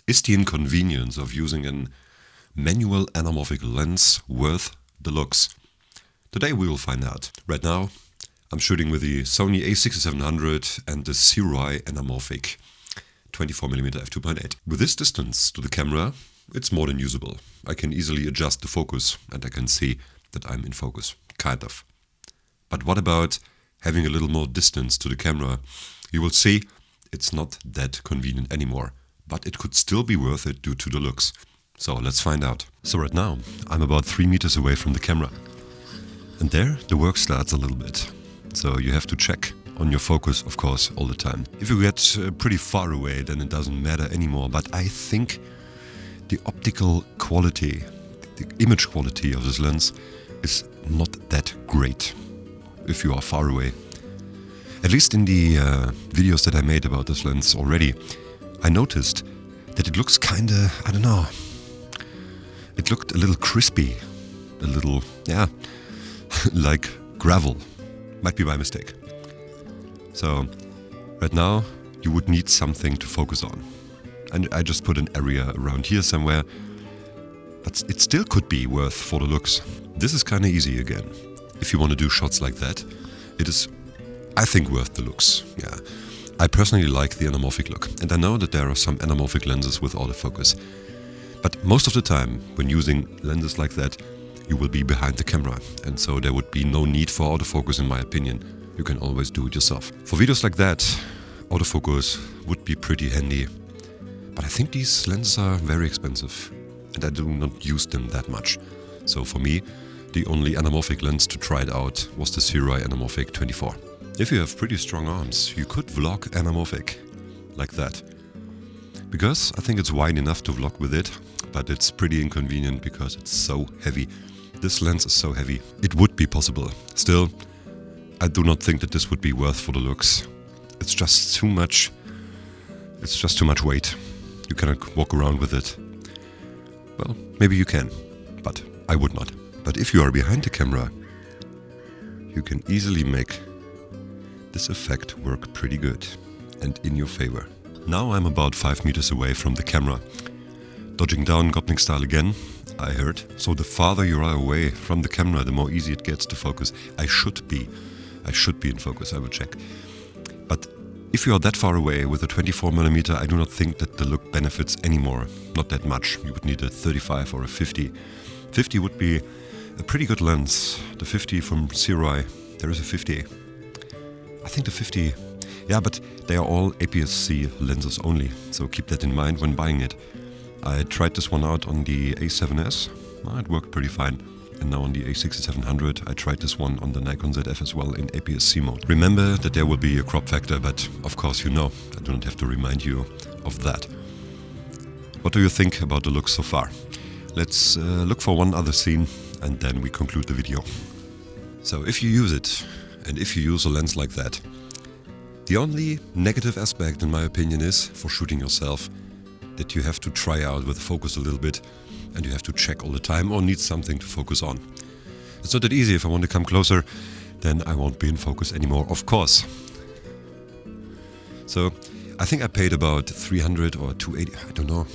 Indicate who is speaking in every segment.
Speaker 1: Is the inconvenience of using a manual anamorphic lens worth the looks? Today we will find out. Right now I'm shooting with the Sony a6700 and the Sirui anamorphic 24mm f2.8. With this distance to the camera, it's more than usable. I can easily adjust the focus and I can see that I'm in focus, kind of. But what about having a little more distance to the camera? You will see it's not that convenient anymore, but it could still be worth it due to the looks. So let's find out. So right now I'm about 3 meters away from the camera. And there the work starts a little bit. So you have to check on your focus, of course, all the time. If you get pretty far away, then it doesn't matter anymore. But I think the optical quality, the image quality of this lens is not that great if you are far away. At least in the videos that I made about this lens already, I noticed that it looks kinda, I don't know, it looked a little crispy, a little, yeah, like gravel. Might be by mistake. So right now you would need something to focus on. And I just put an area around here somewhere, but it still could be worth for the looks. This is kinda easy again. If you want to do shots like that, it is, I think, worth the looks. Yeah, I personally like the anamorphic look, and I know that there are some anamorphic lenses with autofocus. But most of the time, when using lenses like that, you will be behind the camera, and so there would be no need for autofocus in my opinion. You can always do it yourself. For videos like that, autofocus would be pretty handy. But I think these lenses are very expensive, and I do not use them that much. So for me, the only anamorphic lens to try it out was the Sirui anamorphic 24. If you have pretty strong arms, you could vlog anamorphic like that. Because I think it's wide enough to vlog with it, but it's pretty inconvenient because it's so heavy. This lens is so heavy. It would be possible. Still, I do not think that this would be worth for the looks. It's just too much. It's just too much weight. You cannot walk around with it. Well, maybe you can, but I would not. But if you are behind the camera, you can easily make this effect work pretty good and in your favor. Now I'm about 5 meters away from the camera. Dodging down Gopnik style again, I heard. So the farther you are away from the camera, the more easy it gets to focus. I should be in focus, I will check. But if you are that far away with a 24mm, I do not think that the look benefits anymore. Not that much. You would need a 35 or a 50. 50 would be a pretty good lens. The 50 from Sirui. There is a 50. I think the 50... Yeah, but they are all APS-C lenses only, so keep that in mind when buying it. I tried this one out on the A7S. It worked pretty fine. And now on the a6700, I tried this one on the Nikon ZF as well in APS-C mode. Remember that there will be a crop factor, but of course you know, I do not have to remind you of that. What do you think about the look so far? Let's look for one other scene and then we conclude the video. So if you use it, and if you use a lens like that, the only negative aspect in my opinion is, for shooting yourself, that you have to try out with the focus a little bit and you have to check all the time or need something to focus on. It's not that easy. If I want to come closer, then I won't be in focus anymore, of course. So I think I paid about 300 or 280, I don't know.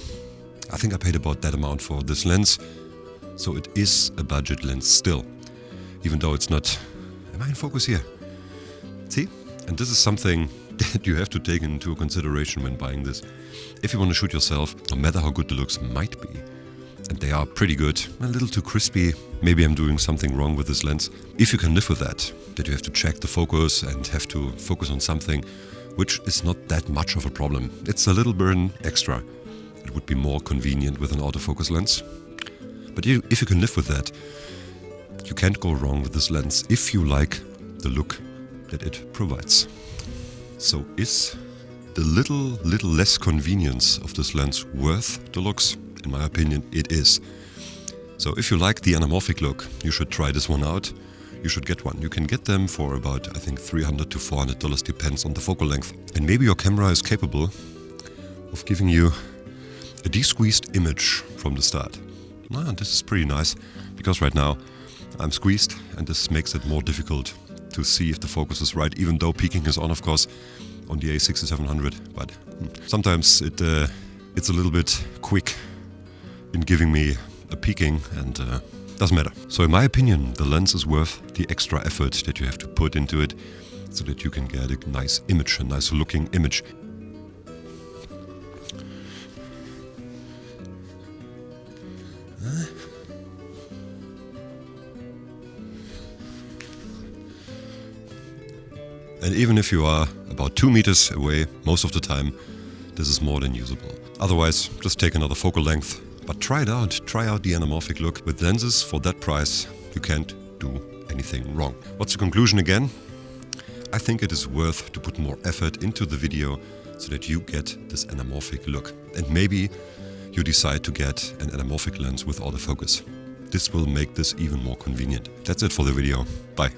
Speaker 1: I think I paid about that amount for this lens. So it is a budget lens still, even though it's not... Am I in focus here? See? And this is something that you have to take into consideration when buying this. If you want to shoot yourself, no matter how good the looks might be, and they are pretty good, a little too crispy, maybe I'm doing something wrong with this lens. If you can live with that you have to check the focus and have to focus on something, which is not that much of a problem. It's a little burden extra. It would be more convenient with an autofocus lens. But if you can live with that, you can't go wrong with this lens if you like the look that it provides. So is the little less convenience of this lens worth the looks? In my opinion, it is. So if you like the anamorphic look, you should try this one out. You should get one. You can get them for about, I think, $300 to $400, depends on the focal length. And maybe your camera is capable of giving you a de-squeezed image from the start. This is pretty nice, because right now I'm squeezed and this makes it more difficult to see if the focus is right, even though peaking is on, of course, on the a6700. But sometimes it it's a little bit quick in giving me a peaking, and doesn't matter. So in my opinion, the lens is worth the extra effort that you have to put into it so that you can get a nice image, a nice looking image. And even if you are about 2 meters away, most of the time, this is more than usable. Otherwise, just take another focal length. But try it out. Try out the anamorphic look. With lenses for that price, you can't do anything wrong. What's the conclusion again? I think it is worth to put more effort into the video so that you get this anamorphic look. And maybe you decide to get an anamorphic lens with autofocus. This will make this even more convenient. That's it for the video. Bye.